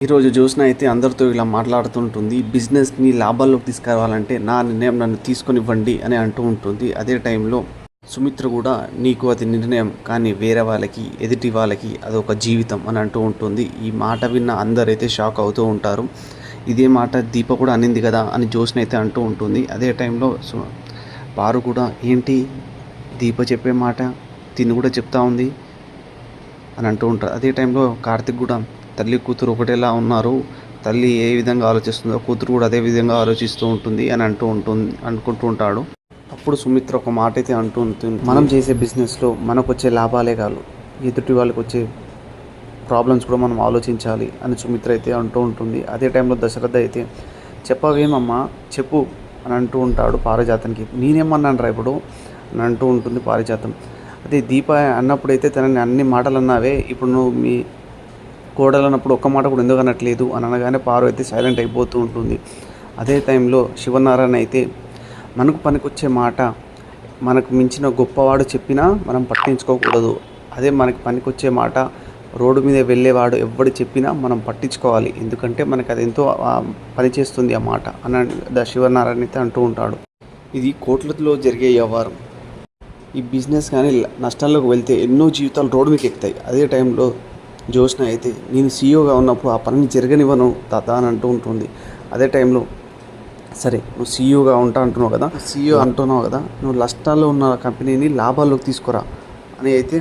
ఈరోజు జ్యోత్స్న అయితే అందరితో ఇలా మాట్లాడుతుంటుంది. బిజినెస్ని లాభాల్లోకి తీసుకురావాలంటే నా నిర్ణయం నన్ను తీసుకొనివ్వండి అని అంటూ ఉంటుంది. అదే టైంలో సుమిత్ర కూడా నీకు అది నిర్ణయం, కానీ వేరే వాళ్ళకి, ఎదుటి వాళ్ళకి అదొక జీవితం అని అంటూ ఉంటుంది. ఈ మాట విన్న అందరైతే షాక్ అవుతూ ఉంటారు. ఇదే మాట దీప కూడా అనింది కదా అని జ్యోత్స్న అయితే అంటూ ఉంటుంది. అదే టైంలో పారు కూడా ఏంటి దీప చెప్పే మాట తిని కూడా చెప్తా ఉంది అని అంటూ ఉంటారు. అదే టైంలో కార్తిక్ కూడా తల్లి కూతురు ఒకటేలా ఉన్నారు, తల్లి ఏ విధంగా ఆలోచిస్తుందో కూతురు కూడా అదే విధంగా ఆలోచిస్తూ ఉంటుంది అని అనుకుంటూ ఉంటాడు. అప్పుడు సుమిత్ర ఒక మాట అయితే అంటూ ఉంటుంది, మనం చేసే బిజినెస్లో మనకు వచ్చే లాభాలే కాదు, ఎదుటి వాళ్ళకి వచ్చే ప్రాబ్లమ్స్ కూడా మనం ఆలోచించాలి అని సుమిత్ర అయితే అంటూ ఉంటుంది. అదే టైంలో దశరథ అయితే చెప్పవేమమ్మా చెప్పు అని అంటూ ఉంటాడు పారిజాతానికి. నేనేమన్నాను రా ఇప్పుడు అని అంటూ ఉంటుంది పారిజాతం. అదే దీప అన్నప్పుడైతే తనని అన్ని మాటలు అన్నావే, ఇప్పుడు నువ్వు మీ కోడలు అన్నప్పుడు ఒక్క మాట కూడా ఎందుకు అనట్లేదు అని అనగానే పారు అయితే సైలెంట్ అయిపోతూ ఉంటుంది. అదే టైంలో శివనారాయణ అయితే మనకు పనికొచ్చే మాట మనకు మించిన గొప్పవాడు చెప్పినా మనం పట్టించుకోకూడదు, అదే మనకి పనికొచ్చే మాట రోడ్డు మీద వెళ్ళేవాడు ఎవడు చెప్పినా మనం పట్టించుకోవాలి, ఎందుకంటే మనకి అది ఎంతో పనిచేస్తుంది ఆ మాట అని శివనారాయణ అయితే అంటూ ఉంటాడు. ఇది కోట్లతో జరిగే వ్యవహారం. ఈ బిజినెస్ కానీ నష్టాల్లోకి వెళ్తే ఎన్నో జీవితాలు రోడ్డు మీకు ఎక్కుతాయి. అదే టైంలో జ్యోత్స్న అయితే నేను సీఈఓగా ఉన్నప్పుడు ఆ పనిని జరగనివ్వను తాత అని అంటూ ఉంటుంది. అదే టైంలో సరే నువ్వు సీఈఓగా అంటున్నావు కదా, నువ్వు నష్టాల్లో ఉన్న కంపెనీని లాభాల్లోకి తీసుకురా అని అయితే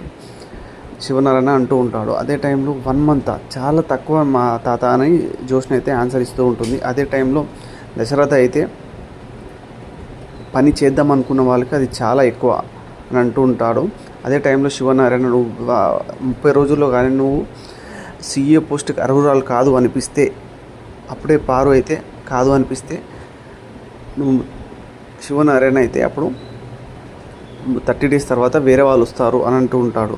శివనారాయణ అంటూ ఉంటాడు. అదే టైంలో 1 month చాలా తక్కువ మా తాత అని జ్యోత్స్న అయితే ఆన్సర్ ఇస్తూ ఉంటుంది. అదే టైంలో దశరథ అయితే పని చేద్దాం అనుకున్న వాళ్ళకి అది చాలా ఎక్కువ అని అంటూ ఉంటాడు. అదే టైంలో శివనారాయణ నువ్వు 30 రోజుల్లో కానీ నువ్వు సీఏ పోస్ట్కి అర్హురాలు కాదు అనిపిస్తే, అప్పుడే పారు అయితే కాదు అనిపిస్తే నువ్వు శివనారాయణ అయితే అప్పుడు 30 days తర్వాత వేరే వాళ్ళు వస్తారు అని అంటూ ఉంటాడు.